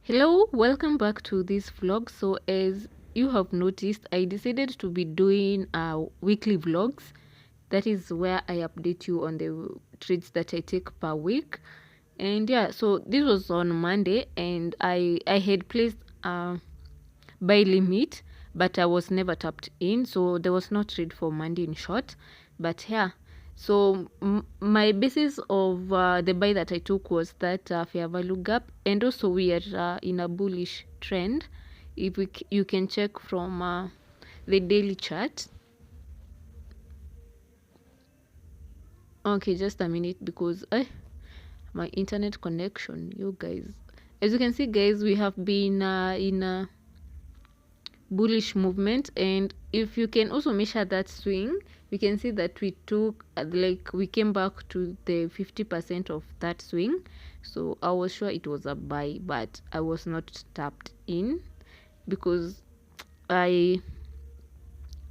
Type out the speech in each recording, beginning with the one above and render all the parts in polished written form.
Hello, welcome back to this vlog. So as you have noticed, I decided to be doing weekly vlogs. That is where I update you on the trades that I take per week. And yeah, so this was on Monday, and I had placed a buy limit, but I was never tapped in, so there was no trade for Monday in short. But yeah, so my basis of the buy that I took was that fair value gap, and also we are in a bullish trend. If you can check from the daily chart. Okay, just a minute, because my internet connection, you guys. As you can see, guys, we have been in a bullish movement, and if you can also measure that swing, we can see that we took we came back to the 50% of that swing. So I was sure it was a buy, but I was not tapped in because i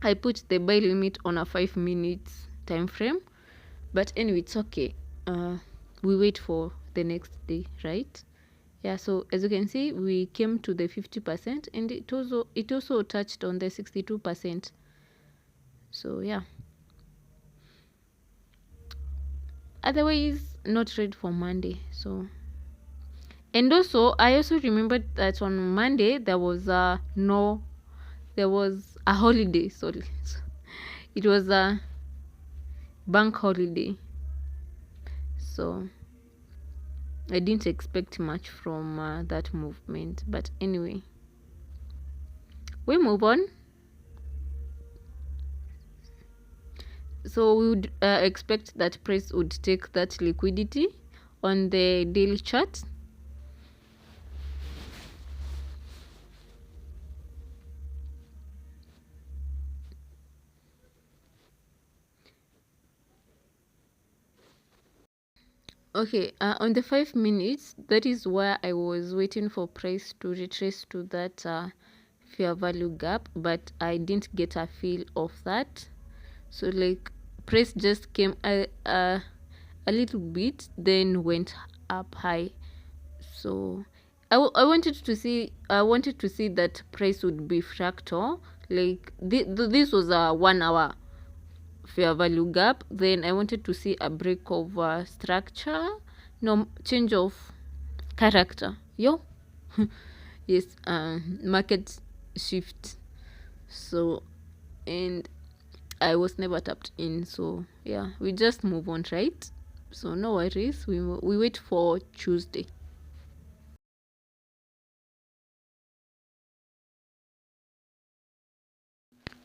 I put the buy limit on a 5 minutes time frame. But anyway, it's okay. We wait for the next day, right? Yeah, so as you can see, we came to the 50%, and it also touched on the 62%. So yeah, otherwise not ready for Monday. So, and also I also remembered that on Monday there was a holiday. Sorry, it was a bank holiday, so I didn't expect much from that movement. But anyway, we move on. So we would expect that price would take that liquidity on the daily chart. Okay, on the 5 minutes, that is where I was waiting for price to retrace to that fair value gap, but I didn't get a feel of that. So like, price just came a little bit, then went up high. So I wanted to see that price would be fractal. Like this was a 1 hour fair value gap. Then I wanted to see a break of structure, no, change of character. Yo, yes, market shift. So, and I was never tapped in. So yeah, we just move on, right? So no worries. We wait for Tuesday.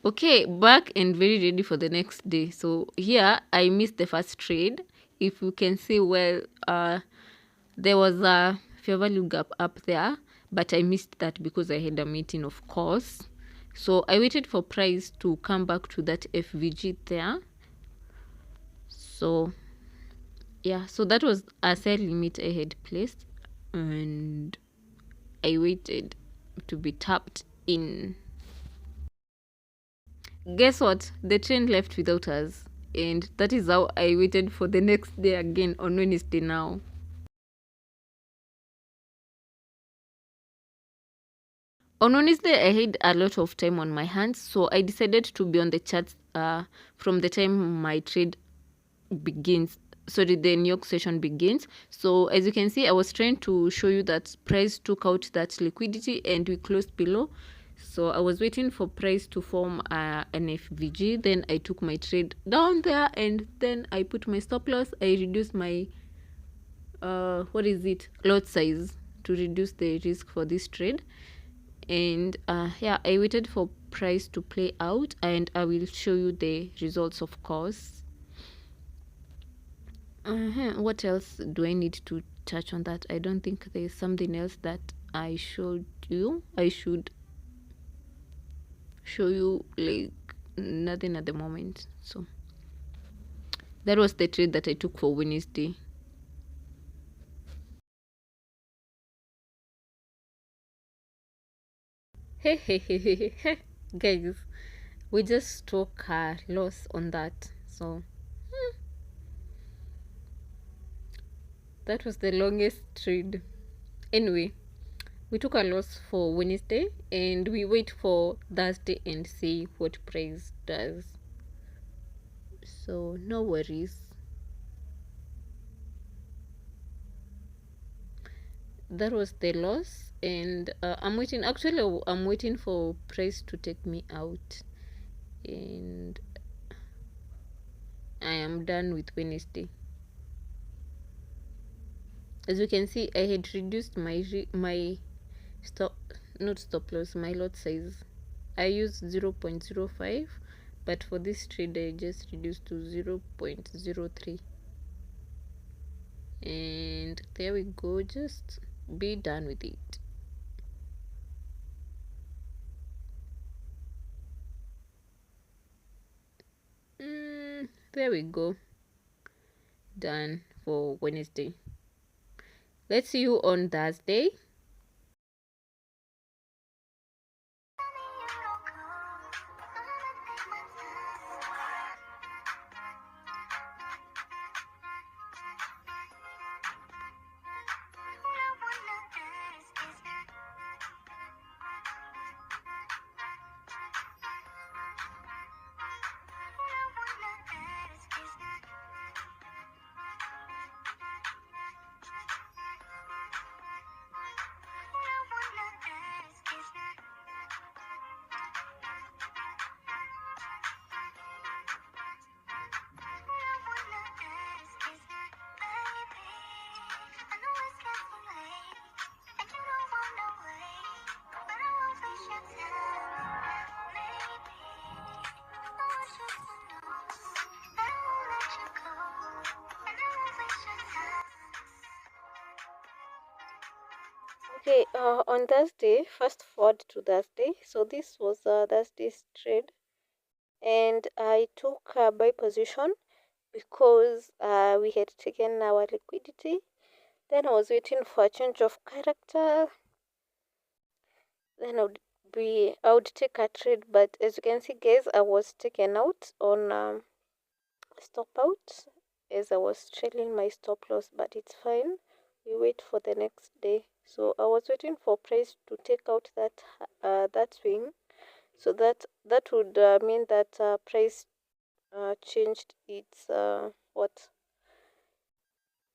Okay, back and very ready for the next day. So here I missed the first trade. If you can see well, there was a fair value gap up there, but I missed that because I had a meeting, of course. So I waited for price to come back to that FVG there. So yeah, so that was a sell limit I had placed, and I waited to be tapped in. Guess what? The train left without us. And that is how I waited for the next day again on Wednesday now. On Wednesday, I had a lot of time on my hands, so I decided to be on the charts from the time my trade begins. Sorry, the New York session begins. So as you can see, I was trying to show you that price took out that liquidity and we closed below. So I was waiting for price to form an FVG. Then I took my trade down there, and then I put my stop loss. I reduced my lot size to reduce the risk for this trade. And yeah, I waited for price to play out, and I will show you the results, of course. What else do I need to touch on that? I don't think there's something else that I should show you, like nothing at the moment. So that was the trade that I took for Wednesday. Hey, guys, we just took a loss on that. So that was the longest trade. Anyway, We took a loss for Wednesday and we wait for Thursday and see what price does. So no worries. That was the loss, and I'm waiting. Actually, I'm waiting for price to take me out, and I am done with Wednesday. As you can see, I had reduced my stop, not stop loss, my lot size. I used 0.05, but for this trade I just reduced to 0.03, and there we go. Just be done with it. There we go. Done for Wednesday. Let's see you on Thursday. Okay, on Thursday, fast forward to Thursday. So this was Thursday's trade, and I took buy position because we had taken our liquidity. Then I was waiting for a change of character. Then I would take a trade, but as you can see, guys, I was taken out on stop out as I was trailing my stop loss, but it's fine. We wait for the next day. So I was waiting for price to take out that swing, so that would mean that price changed its what,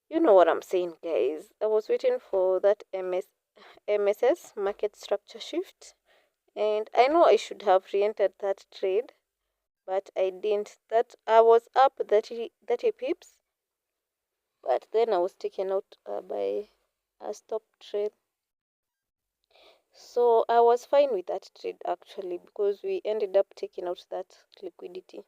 you know what I'm saying, guys. I was waiting for that MSS, market structure shift, and I know I should have re-entered that trade, but I didn't. That I was up 30 pips, but then I was taken out by a stop trade. So I was fine with that trade actually, because we ended up taking out that liquidity.